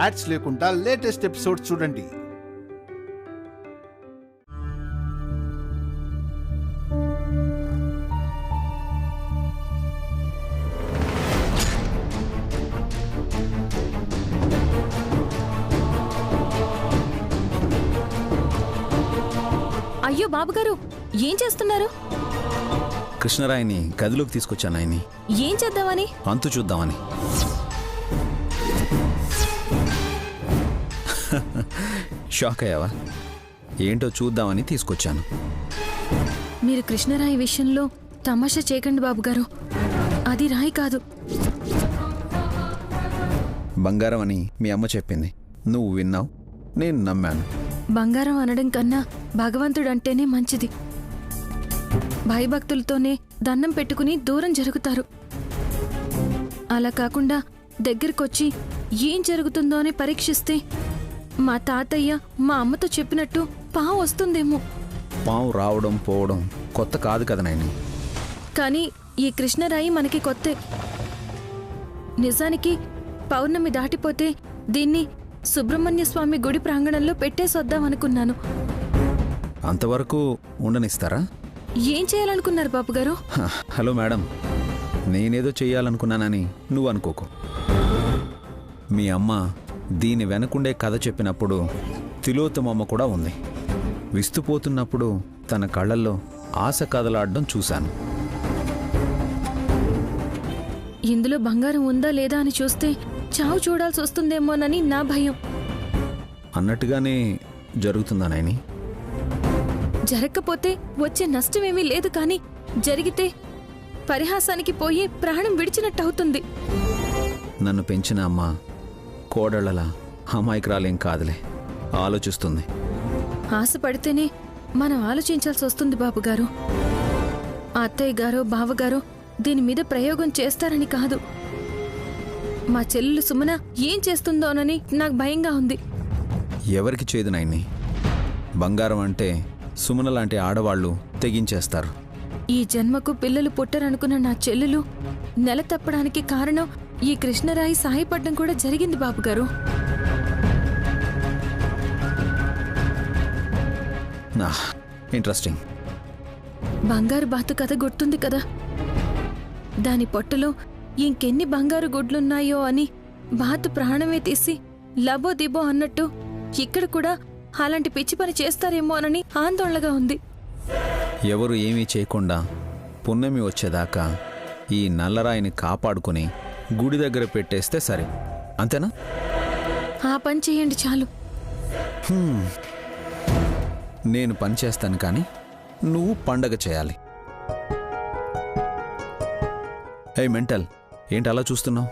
Ads లేకుండా latest episodes చూడండి. అయ్యో బాబుగారు, ఏం చేస్తున్నారు? కృష్ణరాయని గదిలోకి తీసుకొచ్చాను. ఆయన్ని ఏం చేద్దామని? అంతు చూద్దామని. షాక్ అయ్యావా? ఏంటో చూద్దామని తీసుకొచ్చాను. మీరు కృష్ణరాయి విషయంలో తమాషా చేయకండి బాబుగారు, అది రాయి కాదు. బంగారం అని మీ అమ్మ చెప్పింది, నువ్వు విన్నావు, నేను నమ్మాను. బంగారం అనడం కన్నా భగవంతుడంటేనే మంచిది. భయభక్తులతోనే దండం పెట్టుకుని దూరం జరుగుతారు. అలా కాకుండా దగ్గరకొచ్చి ఏం జరుగుతుందో అని పరీక్షిస్తే మా తాతయ్య మా అమ్మతో చెప్పినట్టు పావు వస్తుందేమో. పావు రావడం పోవడం కొత్త కాదు కదా నాయని. కానీ ఈ కృష్ణరాయి మనకి కొత్తే. నిజానికి పౌర్ణమి దాటిపోతే దీన్ని సుబ్రహ్మణ్య స్వామి గుడి ప్రాంగణంలో పెట్టేసొద్దామనుకున్నాను. అంతవరకు ఉండనిస్తారా? ఏం చేయాలనుకున్నారు బాబుగారు? హలో మేడం, నేనేదో చెయ్యాలనుకున్నానని నువ్వు అనుకోకు. మీ అమ్మ దీని వెనకుండే కథ చెప్పినప్పుడు తిలోత్తమమ్మ కూడా ఉంది. విస్తుపోతున్నప్పుడు తన కళ్ళల్లో ఆశ కదలాడడం చూశాను. ఇందులో బంగారం ఉందా లేదా అని చూస్తే చావు చూడాల్సి వస్తుందేమోనని నా భయం. అన్నట్టుగానే జరుగుతుందా నాయని? జరగకపోతే వచ్చే నష్టమేమీ లేదు, కానీ జరిగితే పరిహాసానికి పోయి ప్రాణం విడిచినట్టవుతుంది. నన్ను పెంచిన అమ్మ కోడళ్ళలా అమాయకురాలేం కాదులే, ఆలోచిస్తుంది. ఆశపడితేనే మనం ఆలోచించాల్సి వస్తుంది బాబుగారు. అత్తయ్య గారో బావగారో దీని మీద ప్రయోగం చేస్తారని కాదు. మా చెల్లెలు సుమన ఏం చేస్తుందోనని నాకు భయంగా ఉంది. ఎవరికి చేదు నాయన్ని? బంగారం అంటే సుమన లాంటి ఆడవాళ్లు తెగించేస్తారు. ఈ జన్మకు పిల్లలు పుట్టరనుకున్న నా చెల్లెలు నెల తప్పడానికి కారణం ఈ కృష్ణరాయి సాయపడ్డం కూడా జరిగింది బాబుగారు. ఇంట్రెస్టింగ్. బంగారు బాతు కథ గుర్తుంది కదా? దాని పొట్టలో ఇంకెన్ని బంగారు గుడ్లున్నాయో అని బాతు ప్రాణమే తీసి లబో దిబో అన్నట్టు ఇక్కడ కూడా అలాంటి పిచ్చి పని చేస్తారేమో అని ఆందోళనగా ఉంది. ఎవరు ఏమీ చేయకుండా పున్నమి వచ్చేదాకా ఈ నల్లరాయిని కాపాడుకుని గుడి దగ్గర పెట్టేస్తే సరే, అంతేనా? ఆ పని చేయండి చాలు. నేను పని చేస్తాను, కానీ నువ్వు పండగ చేయాలి. హే మెంటల్, ఏంటి అలా చూస్తున్నావు?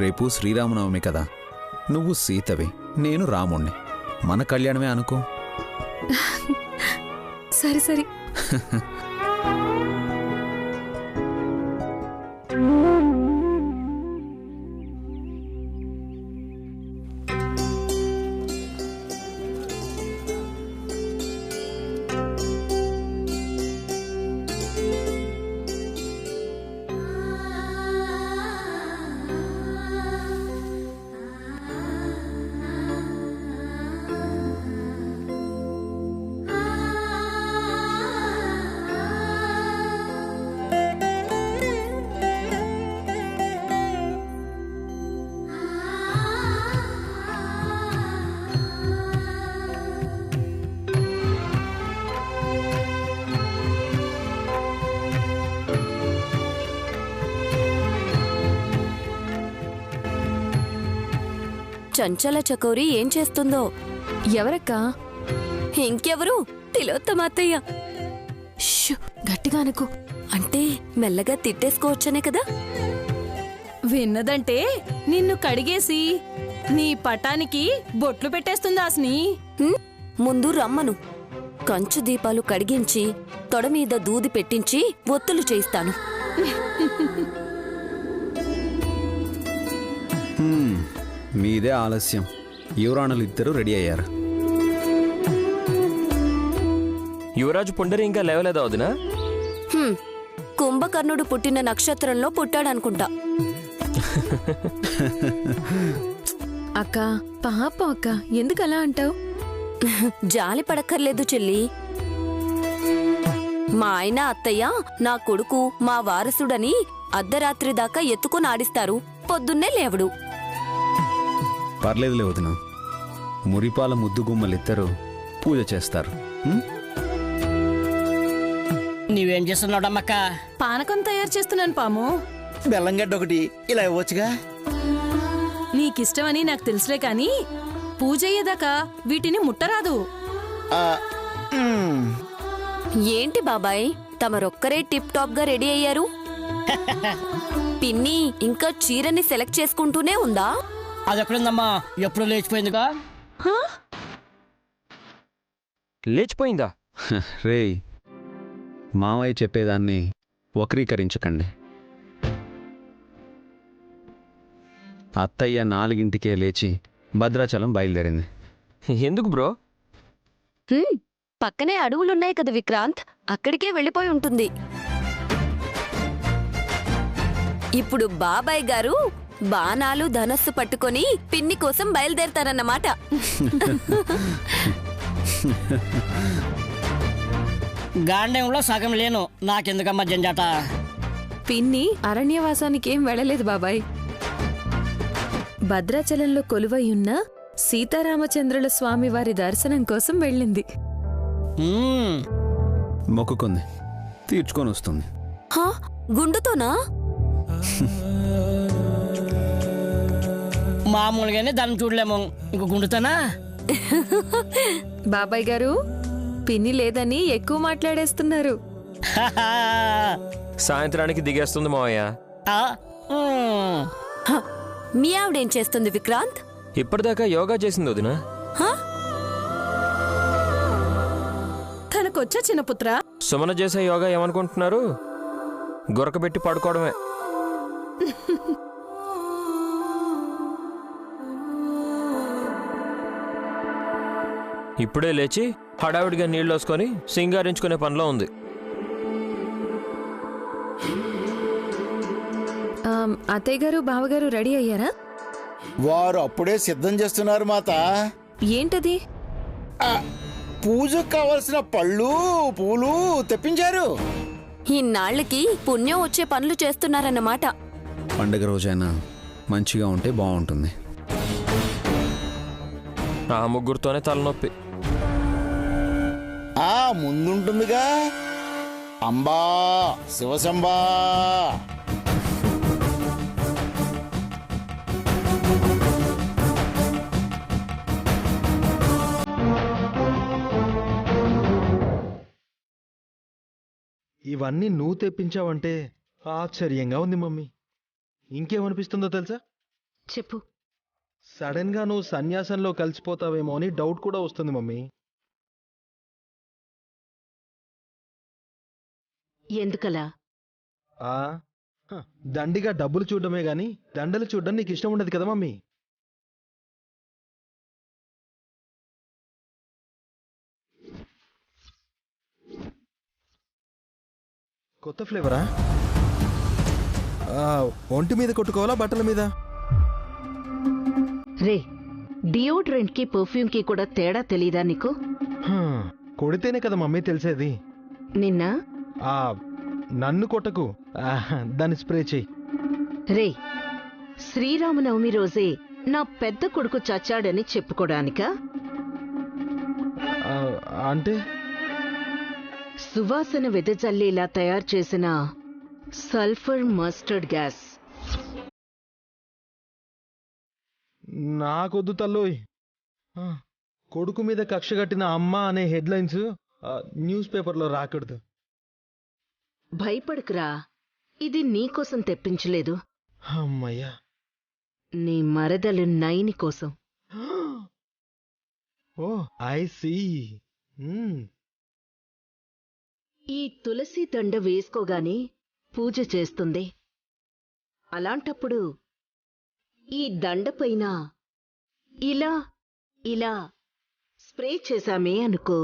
రేపు శ్రీరామనవమి కదా, నువ్వు సీతవి, నేను రాముణ్ణి. మన కళ్యాణమే అనుకో. సరే సరే. చంచల చకోరి ఏం చేస్తుందో? ఎవరక్కా? ఇంకెవరు, తిలోత్తమాత్తయ్య. గట్టిగా అనుకో. అంటే మెల్లగా తిట్టేసుకోవచ్చనే కదా? విన్నదంటే నిన్ను కడిగేసి నీ పటానికి బొట్లు పెట్టేస్తుందాస్ని. ముందు రమ్మను. కంచు దీపాలు కడిగించి తొడ మీద దూది పెట్టించి ఒత్తులు చేయిస్తాను. మీదే ఆలస్యం. యువరాణులు ఇద్దరు రెడీ అయ్యారు. యువరాజు పుండరి ఇంకా లేవలేదా వదినా? కుంభకర్ణుడు పుట్టిన నక్షత్రంలో పుట్టాడనుకుంటా. అక్క పాప అక్క ఎందుకలా అంటావు? జాలి పడక్కర్లేదు చెల్లి. మా ఆయన అత్తయ్య నా కొడుకు మా వారసుడని అర్ధరాత్రి దాకా ఎత్తుకుని ఆడిస్తారు, పొద్దున్నే లేవడు. పర్లేదులే వదిన, మురిపాల ముద్దుగుమ్మలిద్దరూ పూజ చేస్తారు. నీవేం చేస్తున్నాడమ్మక్క? పానకం తయారు చేస్తున్నాను పాము. బెల్లంగడ్డ ఒకటి ఇలా ఇవ్వచ్చుగా. నీకిష్టమని నాకు తెలుసులే కాని పూజ అయ్యేదాకా వీటిని ముట్టరాదు. ఏంటి బాబాయ్, తమరొక్కరే టిప్ టాప్ గా రెడీ అయ్యారు? పిన్ని ఇంకా చీరని సెలెక్ట్ చేసుకుంటూనే ఉందా? అదెక్కడుందమ్మా, ఎప్పుడు లేచిపోయిందిగా. లేచిపోయిందా? రేయ్, మావయ్య చెప్పేదాన్ని వక్రీకరించకండి. అత్తయ్య 4ంటికే లేచి భద్రాచలం బయలుదేరింది. ఎందుకు బ్రో? పక్కనే అడవులున్నాయి కదా విక్రాంత్, అక్కడికే వెళ్ళిపోయి ఉంటుంది. ఇప్పుడు బాబాయ్ గారు బాణాలు ధనస్సు పట్టుకొని పిన్ని కోసం బయలుదేరతారన్నమాట. గాండెంలో సగం లేను, నాకెందుకమ్మా జంజాట. పిన్ని అరణ్యవాసానికి ఏం వెళ్ళలేదు బాబాయ్. భద్రాచలంలో కొలువై ఉన్న సీతారామచంద్రుల స్వామి వారి దర్శనం కోసం వెళ్ళింది. మొక్కుకుంది, తీర్చుకొని వస్తుంది. హా, గుండుతోనా? మామూలుగానే దాన్ని చూడలేము, ఇంక గుండుతానా? బాబాయ్ గారు పిన్ని లేదని ఎక్కువ మాట్లాడేస్తున్నారు. సాయంత్రానికి దిగేస్తుంది మావయ్య. మీ ఆవిడేం చేస్తుంది విక్రాంత్? ఇప్పటిదాకా యోగా చేసింది వదిన. తనకొచ్చా చిన్నపుత్ర? సుమన చేసే యోగా ఏమనుకుంటున్నారు? గురకబెట్టి పడుకోవడమే. ఇప్పుడే లేచి హడావిడిగా నీళ్ళు వేసుకొని సింగారించుకునే పనిలో ఉంది. అత్తయ్య గారు బావగారు రెడీ అయ్యారా? వారు అప్పుడే సిద్ధం చేస్తున్నారు మాత. ఏంటది? పూజకు కావలసిన పళ్ళు పూలు తెప్పించారు. ఇన్నాళ్లకి పుణ్యం వచ్చే పనులు చేస్తున్నారన్నమాట. పండగ రోజైనా మంచిగా ఉంటే బాగుంటుంది. ఆ ముగ్గురుతోనే తలనొప్పి. ముందుంటుందిగా అంబా శివశంబా. ఇవన్నీ నువ్వు తెప్పించావంటే ఆశ్చర్యంగా ఉంది మమ్మీ. ఇంకేమనిపిస్తుందో తెలుసా? చెప్పు. సడన్ గా నువ్వు సన్యాసంలో కలిసిపోతావేమో అని డౌట్ కూడా వస్తుంది మమ్మీ. ఎందుకలా? దండిగా డబ్బులు చూడడమే గాని దండలు చూడడం నీకు ఇష్టం ఉండదు కదా మమ్మీ. కొత్త ఫ్లేవరా? ఒంటి మీద కొట్టుకోవాలా బట్టల మీద? రే, డియోడ్రెంట్ కి పర్ఫ్యూమ్ కి కూడా తేడా తెలీదా నీకు? కొడితేనే కదా మమ్మీ తెలిసేది. నిన్న నన్ను కొట్టకు, దాన్ని స్ప్రే చెయ్యి. రే, శ్రీరామనవమి రోజే నా పెద్ద కొడుకు చచ్చాడని చెప్పుకోడానికా? అంటే సువాసన వెదజల్లేలా తయారు చేసిన సల్ఫర్ మస్టర్డ్ గ్యాస్. నాకొద్దు తల్లోయ్. కొడుకు మీద కక్షగట్టిన అమ్మ అనే హెడ్లైన్స్ న్యూస్ పేపర్లో రాకూడదు. భయపడకురా, ఇది నీకోసం తెప్పించలేదు. అమ్మయ్యా, నీ మరదలు నైని కోసం. ఓ ఐ సీ. ఈ తులసి దండ వేసుకోగానే పూజ చేస్తుంది. అలాంటప్పుడు ఈ దండపైన ఇలా ఇలా స్ప్రే చేశామే అనుకో,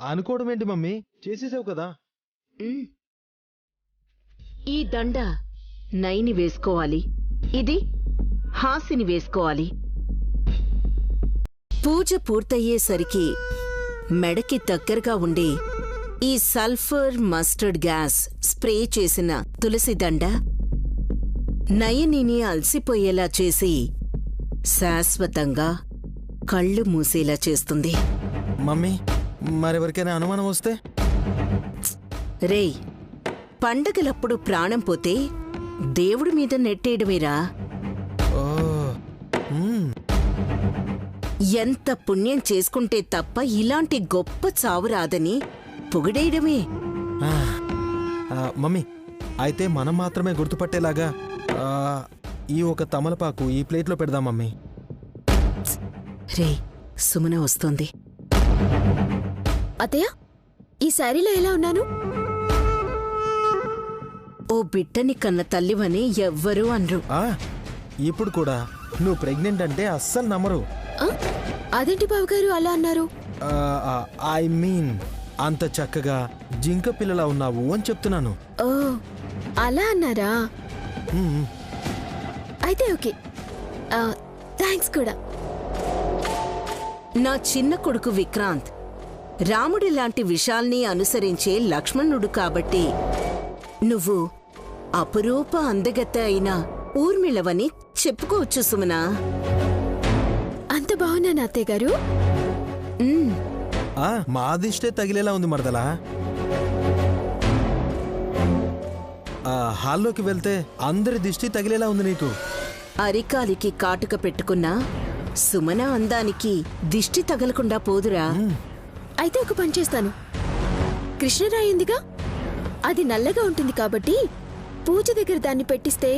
అనుకోవడం ఏంటి మమ్మీ, చేసేసావు కదా. ఉమ్. ఈ దండ నైని వేసుకోవాలి, ఇది హాసిని వేసుకోవాలి. పూజ పూర్తయ్యేసరికి మెడకి దగ్గరగా ఉండి ఈ సల్ఫర్ మస్టర్డ్ గ్యాస్ స్ప్రే చేసిన తులసి దండ నయనిని అలసిపోయేలా చేసి శాశ్వతంగా కళ్ళు మూసేలా చేస్తుంది. మమ్మీ, మరెవరికైనా అనుమానం వస్తే? రేయ్, పండగలప్పుడు ప్రాణం పోతే దేవుడి మీద నెట్టేయడమేరా. ఓ, మ్మ్. ఎంత పుణ్యం చేసుకుంటే తప్ప ఇలాంటి గొప్ప చావు రాదని పొగిడేయడమే. ఆ, మమ్మీ, అయితే మనం మాత్రమే గుర్తుపట్టేలాగా ఈ ఒక తమలపాకు ఈ ప్లేట్లో పెడదాం మమ్మీ. రేయ్, సుమన వస్తోంది. అత్తయ్య, ఈ శారీలో ఎలా ఉన్నాను? ఓ బిడ్డని కన్న తల్లివని ఎవ్వరూ అనరు. ఇప్పుడు కూడా నువ్వు ప్రెగ్నెంట్ అంటే అస్సలు నమ్మరు. ఆ? అదేంటి బావగారు అలా అన్నారు? ఐ మీన్, అంత చక్కగా జింక పిల్లలా ఉన్నావు అని చెప్తున్నాను. ఓ, అలా అన్నారా? మ్మ్. అయితే ఓకే, థ్యాంక్స్ కూడా. నా చిన్న కొడుకు విక్రాంత్ రాముడి లాంటి విషాల్ని అనుసరించే లక్ష్మణుడు కాబట్టి నువ్వు అపురూప అందగత్త అయిన ఊర్మిళవని చెప్పుకోవచ్చు సుమనా. అంత బాగున్నాను అత్తయ్య గారు. మా దిష్టే తగిలేలా ఉంది మరదలా. హాల్లోకి వెళ్తే అందరి దిష్టి తగిలేలా ఉంది నీకు. అరికాలికి కాటుక పెట్టుకున్న సుమన అందానికి దిష్టి తగలకుండా పోదురా. అయితే ఒక పని చేస్తాను. కృష్ణరాయి ఉందిగా, అది నల్లగా ఉంటుంది కాబట్టి పూజ దగ్గర దాన్ని పెట్టిస్తే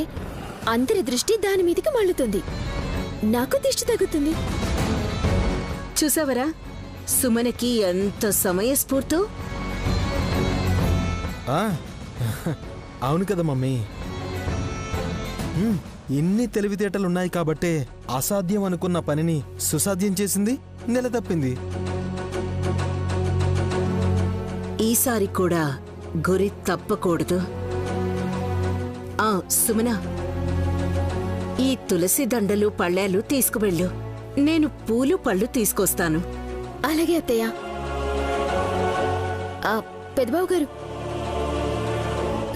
అందరి దృష్టి దాని మీదకి మళ్ళుతుంది, నాకు దిష్టి తగ్గుతుంది. చూసావరా సుమనకి ఎంత సమయస్ఫూర్తో. అవును కదా మమ్మీ, ఎన్ని తెలివితేటలున్నాయి కాబట్టే అసాధ్యం అనుకున్న పనిని సుసాధ్యం చేసింది, నిలదప్పింది. ఈసారి కూడా గురి తప్పకూడదు. సుమన, ఈ తులసి దండలు పళ్ళాలు తీసుకువెళ్ళు, నేను పూలు పళ్ళు తీసుకొస్తాను. అలాగే అత్తయ్య. పెద్దబాబు గారు,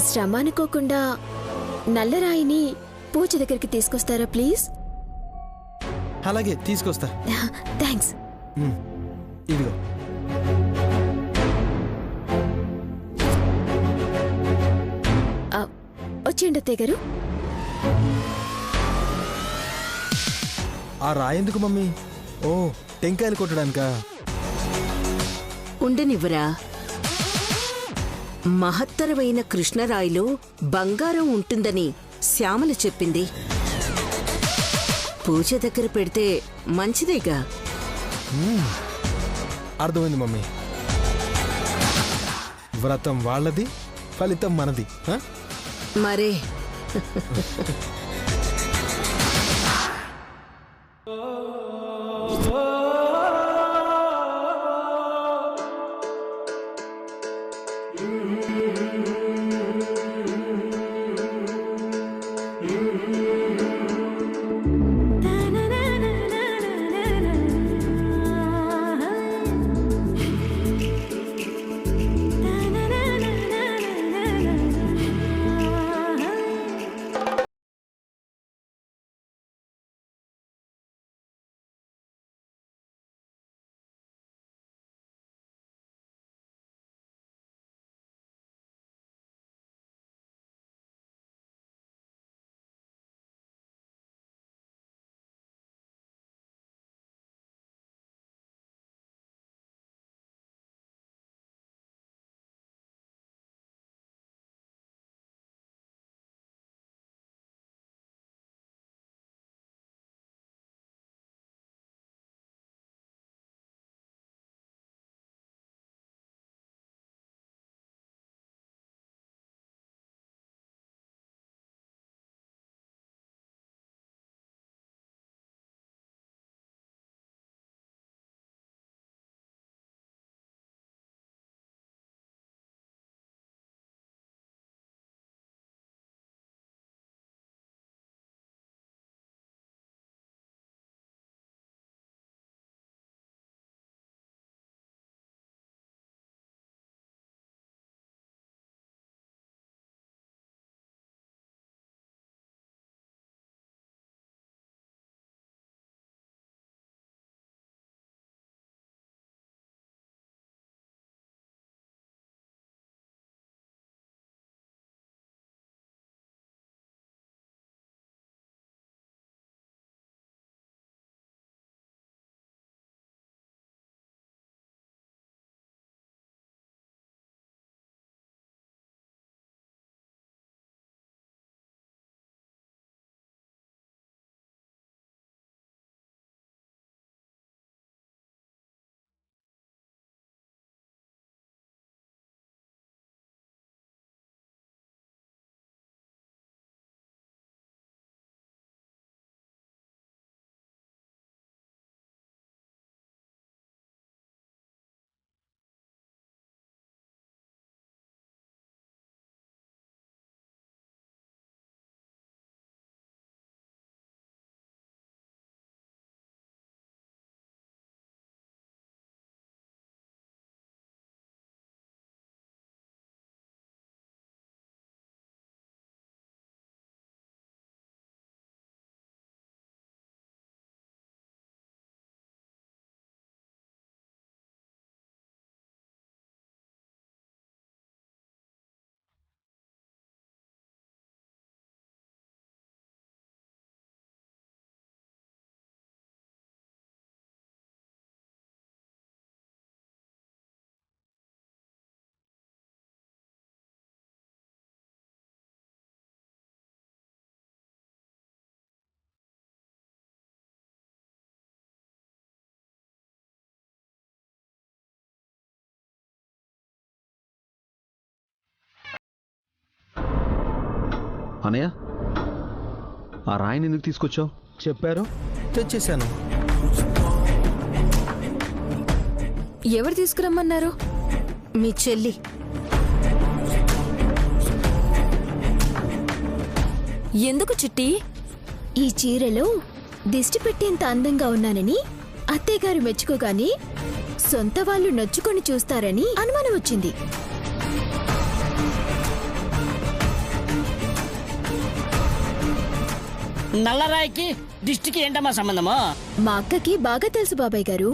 శ్రమ అనుకోకుండా నల్లరాయిని పూజ దగ్గరికి తీసుకొస్తారా ప్లీజ్? అలాగే తీసుకొస్తా. థ్యాంక్స్. ఇదిగో. వచ్చేయండి అత్తయ్య గారు. ఆ రాయందుకు మమ్మీ? ఓ, టెంకాయలు కొట్టడానికా? ఉండనివ్వరా. మహత్తరమైన కృష్ణరాయిలో బంగారం ఉంటుందని శ్యామల చెప్పింది. పూజ దగ్గర పెడితే మంచిదేగా. అర్థమైంది మమ్మీ. వ్రతం వాళ్ళది, ఫలితం మనది. మరే అనయ్య, ఆ రాయిని ఎందుకు తీసుకొచ్చావు? చెప్పారు, తెచ్చేశాను. ఎవరు తీసుకురమ్మన్నారు? మీ చెల్లి. ఎందుకు చిట్టి? ఈ చీరలో దిష్టి పెట్టేంత అందంగా ఉన్నానని అత్తయ్యగారు మెచ్చుకోగాని సొంత వాళ్ళు నొచ్చుకొని చూస్తారని అనుమానం వచ్చింది. నల్లరాయికి దిష్టికి ఏంటమ్మా సంబంధమా? మా అక్కకి బాగా తెలుసు బాబాయ్ గారు.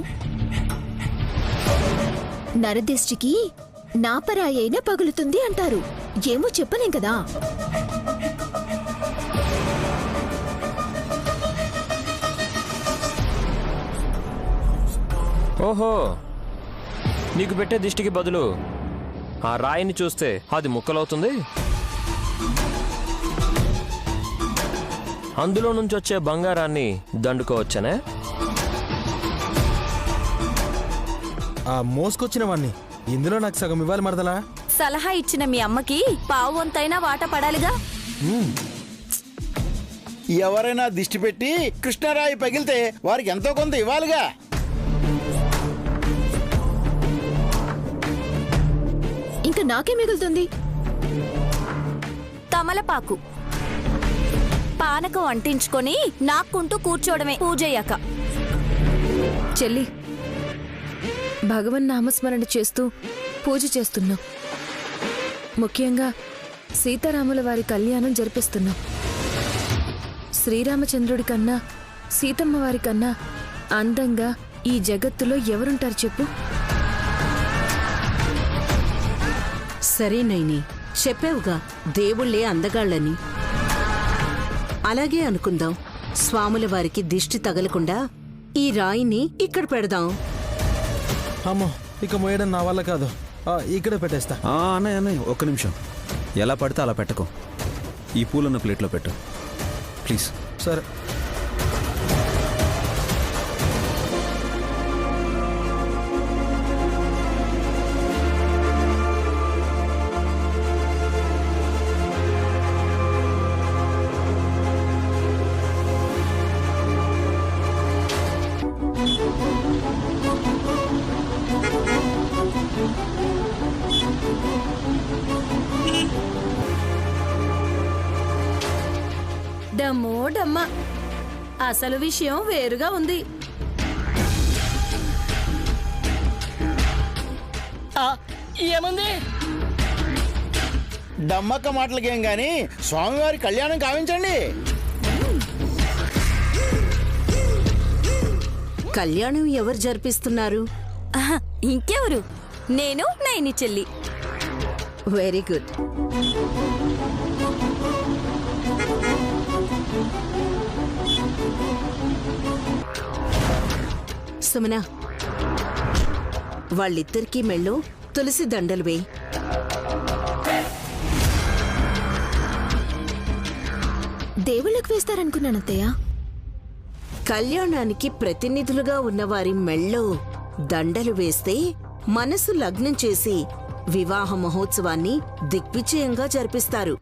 నరదిష్టికి నాపరాయి అయినా పగులుతుంది అంటారు. ఏమో చెప్పలేం కదా. ఓహో, నీకు పెట్టే దిష్టికి బదులు ఆ రాయిని చూస్తే అది ముక్కలవుతుంది. అందులో నుంచి వచ్చే బంగారాన్ని దండుకోవచ్చనే? ఆ మోసుకొచ్చిన వాణ్ణి ఇందులో నాకు సగం ఇవ్వాలి మరదలా. సలహా ఇచ్చిన మీ అమ్మకి పావు వంతైనా వాట పడాలిగా. ఎవరైనా దిష్టి పెట్టి కృష్ణరాయి పగిలితే వారికి ఎంతో కొంత ఇవ్వాలిగా. ఇంకా నాకే మిగులుతుంది? తమలపాకు పానకం అంటించుకొని నాక్కుంటూ కూర్చోవడమే పూజయ్యాక. చెల్లి, భగవన్ నామస్మరణ చేస్తూ పూజ చేస్తున్నాం. ముఖ్యంగా సీతారాముల వారి కళ్యాణం జరిపిస్తున్నాం. శ్రీరామచంద్రుడి కన్నా సీతమ్మ వారి కన్నా అందంగా ఈ జగత్తులో ఎవరుంటారు చెప్పు? సరే నైని, చెప్పావుగా దేవుళ్ళే అందగాళ్ళని. అలాగే అనుకుందాం. స్వాముల వారికి దిష్టి తగలకుండా ఈ రాయిని ఇక్కడ పెడదాం. అమ్మో, ఇక మోయడం నా వల్ల కాదు. ఇక్కడే పెట్టేస్తా. అన్నయ్య అన్నయ్య, ఒక్క నిమిషం. ఎలా పడితే అలా పెట్టకు. ఈ పూలను ప్లేట్లో పెట్టు ప్లీజ్. సరే. డమ్మో డమ్మ, అసలు విషయం వేరుగా ఉంది. ఏముంది? డమ్మక్క మాటలకేం గాని స్వామివారి కళ్యాణం కావించండి. కళ్యాణం ఎవరు జరిపిస్తున్నారు? ఆహా, ఇంకెవరు? నేను నైని చెల్లి. Very good. సుమన, వాళ్ళిద్దరికీ మెళ్ళో తులసి దండలు వేయి. దేవుళ్ళకు వేస్తారనుకున్నాను అత్తయ్య. కళ్యాణానికి ప్రతినిధులుగా ఉన్నవారి మెళ్ళో దండలు వేస్తే మనసు లగ్నం చేసి వివాహ మహోత్సవాన్ని దిగ్విజయంగా జరిపిస్తారు.